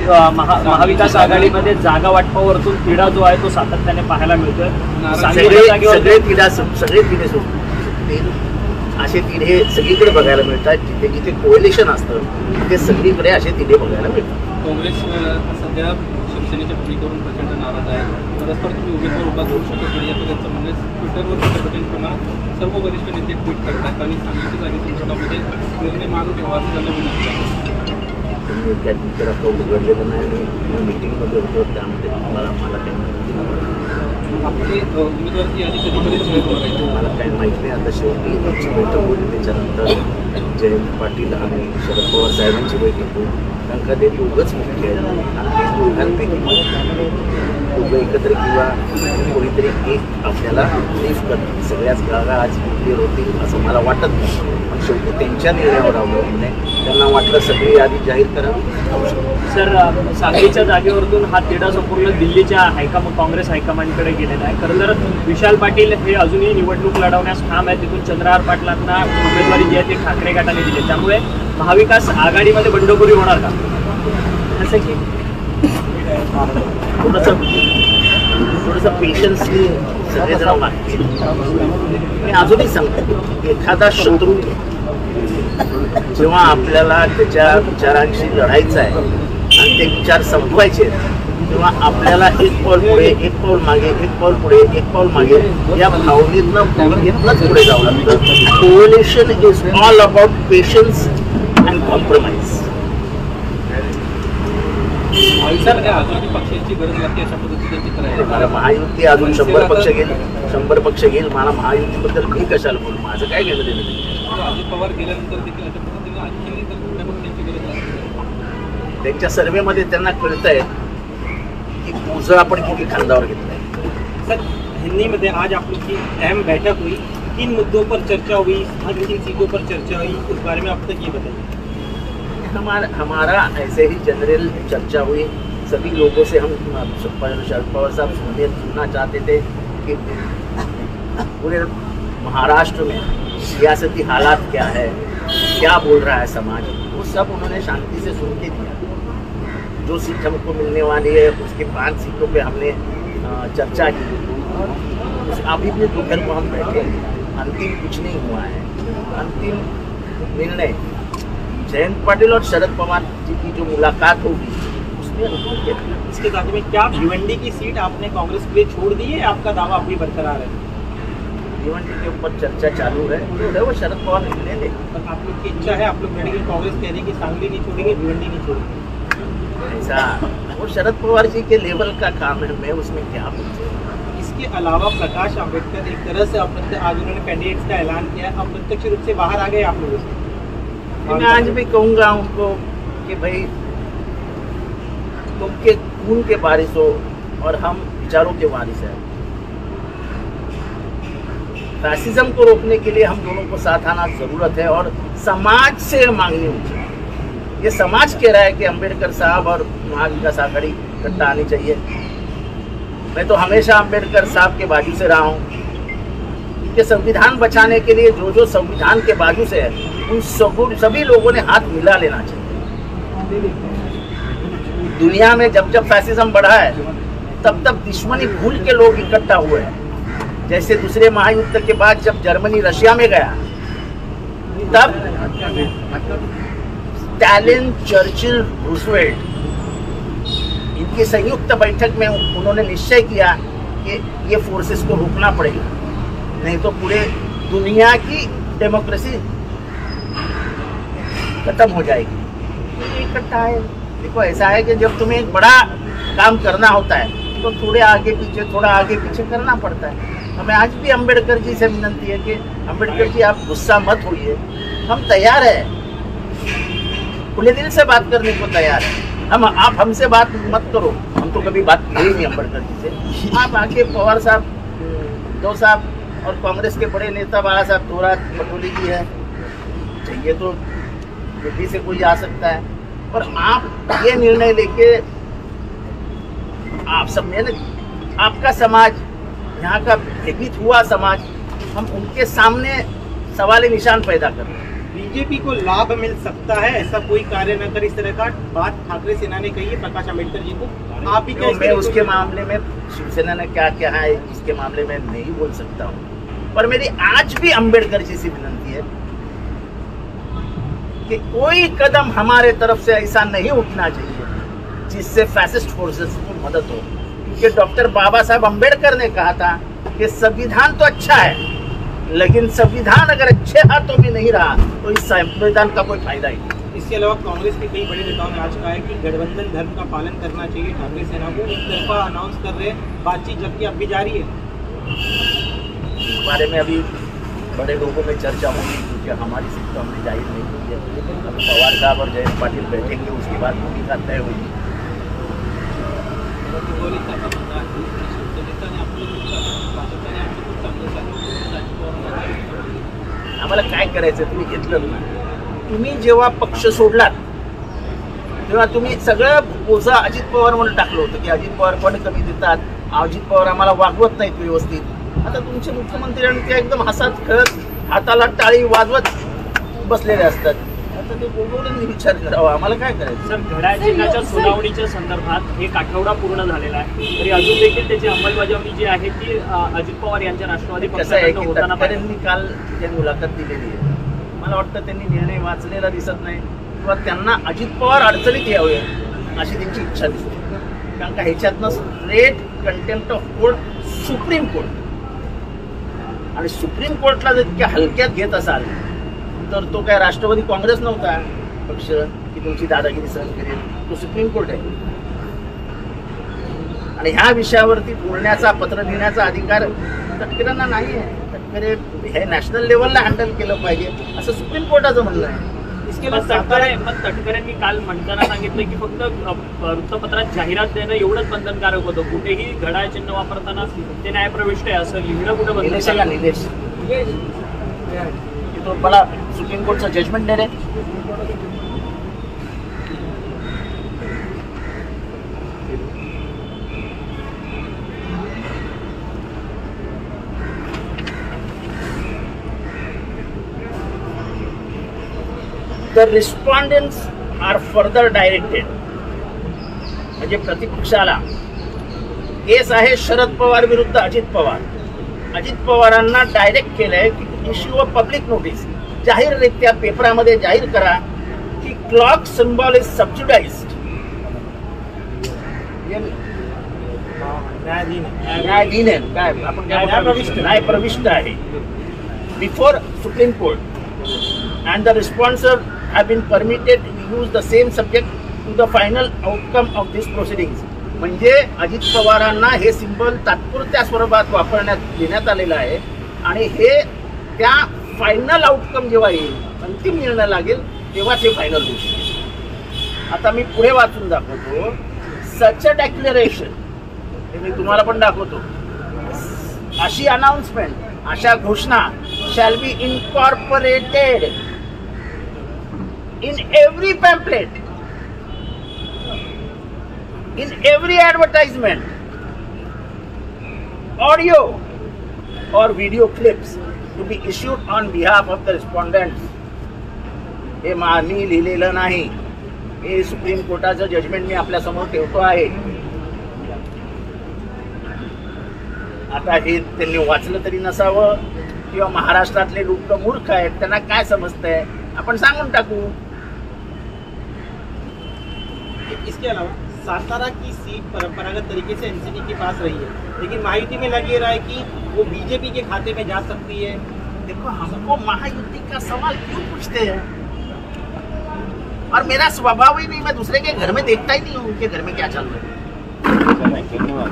महाविकास आघाडीमध्ये जागा वाटपावरतून तिढा जो आहे तो सातत्याने पाहायला मिळतोय. सगळे तिढे असे तिढे सगळीकडे बघायला मिळतात. जिथे जिथे कोएलिशन असतं तिथे सगळीकडे असे तिढे बघायला मिळतात. काँग्रेस सध्या शिवसेनेच्या भूमिकेवरून प्रचंड नाराज आहे. परस्पर तुम्ही उमेदवार उभा करू शकत नाही असं त्यांचं म्हणणं आहे. ट्विटरवर पटेल सर्व वरिष्ठ नेते ट्विट करतात आणि सांगलीच्या जागेच्या गटामध्ये निर्णय मागे ठेवा असं त्यांना विनंती आहे. त्या ट्विटर अकाउंट उघडलेलं नाही. मीटिंगमध्ये होतो त्यामध्ये मला आपली उमेदवाराची यादी कधीपर्यंत मला काही माहीत नाही. आता शेवटी त्यांची बैठक होती त्याच्यानंतर जयंत पाटील आणि शरद पवार साहेबांची बैठक होईल. कारण का ते दोघंच मुख्य आहेत आणि दोघांपैकी दोघं एकत्र किंवा कोणीतरी एक आपल्याला ब्रीफ करतील. सगळ्याच जागा आज क्लिअर होतील असं मला वाटत नाही. पण शेवटी त्यांच्या निर्णयावर अवलंबून आहे. त्यांना वाटलं सगळी यादी जाहीर करा. सर, सांगलीच्या जागेवरतून हा तिढा संपूर्ण दिल्लीच्या काँग्रेस हायकमांडकडे गेलेला आहे. खरं तर विशाल पाटील हे अजूनही निवडणूक लढवण्यास ठाम आहे. तिथून चंद्रहार पाटलांना उमेदवारी जी आहे ती ठाकरे गटाने दिली. त्यामुळे महाविकास आघाडीमध्ये बंडखोरी होणार का? जसं की थोडंसं पेशन्सनी सगळेजण मागतील. मी अजूनही सांगतो, एखादा शत्रू जेव्हा आपल्याला त्याच्या विचारांशी लढायचं आहे आणि ते विचार संपवायचे तेव्हा आपल्याला एक पाऊल पुढे, एक पाऊल मागे, एक पाऊल पुढे, एक पाऊल मागे या भावनेतनंच पुढे जावं लागतं. Coalition is all about patience and compromise. पक्षाची गरज लागते अशा पद्धतीने मला महायुती अजून 100 पक्ष घेईल, 100 पक्ष घेईल. मला महायुतीबद्दल मी कशाला बोलू? माझं काय घेणं देणं नाही. अजित पवार गेल्यानंतर देखील अशा पद्धतीने आणखी पक्षांची गरज लागते. त्यांच्या सर्वेमध्ये त्यांना कळतंय की ओझं आपण किती खांद्यावर घेतलंय. सर, हिंदी में आज आप लोग की अहम बैठक हुई, 3 मुद्दों पर चर्चा हुई, 3 सीटों पर चर्चा हुई. उस बारे में आप तक ये बताइए. हमारा ऐसे ही जनरल चर्चा हुई. सभी लोगों से हम शरद पवार साहब सुनना चाहते थे कि पूरे महाराष्ट्र में सियासती हालात क्या है, क्या बोल रहा है समाज. वो सब उन्होंने शांति से सुन के दिया. जो सीट हमको मिलने वाली है उसके 5 सीटों पे हमने चर्चा की. अभी भी दोपहर को हम बैठे. अंतिम कुछ नहीं हुआ है. अंतिम निर्णय जयंत पाटिल और शरद पवार जी की जो मुलाकात होगी उसमें. इसके साथ में क्या भिवंडी की सीट आपने कांग्रेस के लिए छोड़ दी है? आपका दावा अभी बरकरार है? भिवंडी के ऊपर चर्चा चालू है. वो शरद पवार निर्णय ले. आप लोग की इच्छा है, आप लोग लड़ेंगे. कांग्रेस कह रही है कि सांगली नहीं छोड़ेंगे, भिवंडी नहीं छोड़ेंगे. ऐसा वो शरद पवार जी के लेवल का काम है. मैं उसमें क्या बोलूं. इसके अलावा प्रकाश आंबेडकर एक तरह से आज उन्होंने कैंडिडेट्स का ऐलान किया है. अप्रत्यक्ष रूप से बाहर आ गए आप लोगों से. मैं आज भी कहूँगा उनको कि भाई तुमके खून के वारिस हो और हम विचारों के वारिस हैं. फैसिज्म को रोकने के लिए हम दोनों को साथ आना जरूरत है और समाज से मांगनी होगी. ये समाज कह रहा है कि अम्बेडकर साहब और महाविकास आघाड़ी इकट्ठा आनी चाहिए. मैं तो हमेशा अम्बेडकर साहब के बाजू से रहा हूँ. कि संविधान बचाने के लिए जो संविधान के बाजू से है उन सभी लोगों ने हाथ मिला लेना चाहिए. दुनिया में जब जब फैसिज्म बढ़ा है तब तब दुश्मनी भूल के लोग इकट्ठा हुए हैं. जैसे दूसरे महायुद्ध के बाद जब जर्मनी रशिया में गया तब स्टालिन, चर्चिल, रूजवेल्ट इनकी संयुक्त बैठक में उन्होंने निश्चय किया कि ये फोर्सेस को रोकना पड़ेगा, नहीं तो पूरे दुनिया की डेमोक्रेसी खत्म हो जाएगी. इकट्ठा है. देखो ऐसा है कि जब तुम्हें एक बड़ा काम करना होता है तो थोड़े आगे पीछे, थोड़ा आगे पीछे करना पड़ता है. हमें आज भी अम्बेडकर जी से विनती है कि अम्बेडकर जी आप गुस्सा मत होइए. हम तैयार है, खुले दिल से बात करने को तैयार है. आप हमसे बात मत करो. हम तो कभी बात की ही नहीं अम्बेडकर जी से. आप आके पवार साहब, दो साहब और कांग्रेस के बड़े नेता बाला साहब थोड़ा पटोली जी है, चाहिए तो दिल्ली से कोई आ सकता है. और आप ये निर्णय लेके आप सब में आपका समाज, यहाँ का भयभीत हुआ समाज, हम उनके सामने सवाल निशान पैदा कर रहे हैं. बीजेपी को लाभ मिल सकता है ऐसा कोई कार्य न करे, इस तरह का बात ठाकरे सेना ने कही है प्रकाश अम्बेडकर जी को। आप ही क्या मैं उसके मामले में शिवसेना ने क्या क्या है इसके मामले में नहीं बोल सकता हूँ, पर मेरी आज भी अम्बेडकर जी से विनती है कि कोई कदम हमारे तरफ से ऐसा नहीं उठना चाहिए जिससे फैसिस्ट फोर्सेस को मदद हो, क्योंकि डॉक्टर बाबा साहब अम्बेडकर ने कहा था कि संविधान तो अच्छा है, लेकिन संविधान अगर अच्छे हाथों में नहीं रहा तो इस संविधान का कोई फायदा ही नहीं। इसके अलावा कांग्रेस के कई बड़े नेताओं ने आज कहा है कि गठबंधन धर्म का पालन करना चाहिए ठाकरे सेना को, एक तरफा अनाउंस कर रहे हैं बातचीत, जबकि अब भी जारी है। इस बारे में अभी बड़े लोगों में चर्चा होगी, क्योंकि हमारी सीट तो हमने जाहिर नहीं की है। पवार साहब और जयंत पाटिल बैठेंगे, उसके बाद भूमिका तय होगी। आम्हाला काय करायचं तुम्ही घेतलं ना, तुम्ही जेव्हा पक्ष सोडलात तेव्हा तुम्ही सगळं ओझा अजित पवार म्हणून टाकलं होतं की अजित पवार पण कमी देतात, अजित पवार आम्हाला वागवत नाहीत व्यवस्थित। आता तुमचे मुख्यमंत्री आणि ते एकदम हसत खेळत हाताला टाळी वाजवत बसलेले असतात। आता ते बोलून विचार करावा, आम्हाला काय करायचं। सर, घड्याळ चिन्हाच्या सुनावणीच्या संदर्भात एक आठवडा पूर्ण झालेला आहे, तरी अजून देखील त्याची अंमलबजावणी जी आहे ती अजित पवार यांच्या राष्ट्रवादी कसं आहे की पक्षाकडून होताना तटकरेंनी काल जे मुलाखत दिलेली आहे, मला वाटतं त्यांनी निर्णय वाचलेला दिसत नाही, किंवा त्यांना अजित पवार अडचणीत यावे अशी त्यांची इच्छा दिसते। कारण का ह्याच्यातनं straight contempt of court supreme court, आणि सुप्रीम कोर्टला जर इतक्या हलक्यात घेत असाल तर तो काय राष्ट्रवादी काँग्रेस नव्हता पक्ष की तुमची दादागिरी सहन करेल, तो सुप्रीम कोर्ट आहे। आणि ह्या विषयावरती बोलण्याचा, पत्र लिहिण्याचा अधिकार तटकरेंना नाही आहे। तटकरे हे नॅशनल लेवलला हँडल केलं पाहिजे असं सुप्रीम कोर्टाचं म्हणणं आहे। तटकरेंनी काल म्हणताना सांगितलं की फक्त वृत्तपत्रात जाहिरात देणं एवढंच बंधनकारक होतं, कुठेही घड्याळ चिन्ह वापरताना ते न्यायप्रविष्ट आहे असं लिहिणं कुठं बंधनकारक? निलेश तो मला सुप्रीम कोर्टचं जजमेंट दे रे। The respondents are further directed, म्हणजे प्रतिपक्षाला केस आहे शरद पवार विरुद्ध अजित पवार। अजित पवारांना डायरेक्ट केलंय की इश्यू अ पब्लिक नोटीस, जाहीररित्या पेपरामध्ये जाहीर करा की क्लॉक सिम्बॉल इज सबज्युडाइज्ड, न्यायाधीन आहे, काय आपण न्यायप्रविष्ट आहे before supreme court, and the responser have been permitted to use the same subject to the final outcome of these proceedings। म्हणजे अजित पवारांना हे सिंबल तात्पुरत्या स्वरूपात वापरण्यात देण्यात आलेलं आहे, आणि हे त्या फायनल आउटकम जेव्हा येईल, अंतिम निर्णय लागेल तेव्हाच हे फायनल होऊ शकेल। आता मी पुढे वाचून दाखवतो, सच अ डेक्लेरेशन, हे मी तुम्हाला पण दाखवतो, अशी अनाउन्समेंट, अशा घोषणा shall be incorporated in every pamphlet, in every advertisement, audio or video clips to be issued on behalf of the respondents। हे मी लिहिलेलं नाही, हे सुप्रीम कोर्टाचं जजमेंट मी आपल्या समोर ठेवतो आहे। आता हे त्यांनी वाचलं तरी नसावं, किंवा महाराष्ट्रातले लोक मूर्ख आहेत, त्यांना काय समजतंय आपण सांगून टाकू। इसके अलावा सातारा की सीट परंपरागत तरीके से एनसीपी के पास रही है, लेकिन महायुति में लग रहा है कि वो बीजेपी के खाते में जा सकती है। देखो, हमको महायुति का सवाल क्यों पूछते हैं, और मेरा स्वभाव ही नहीं, मैं दूसरे के घर में देखता ही नहीं हूँ उनके घर में क्या चल रहा है। धन्यवाद।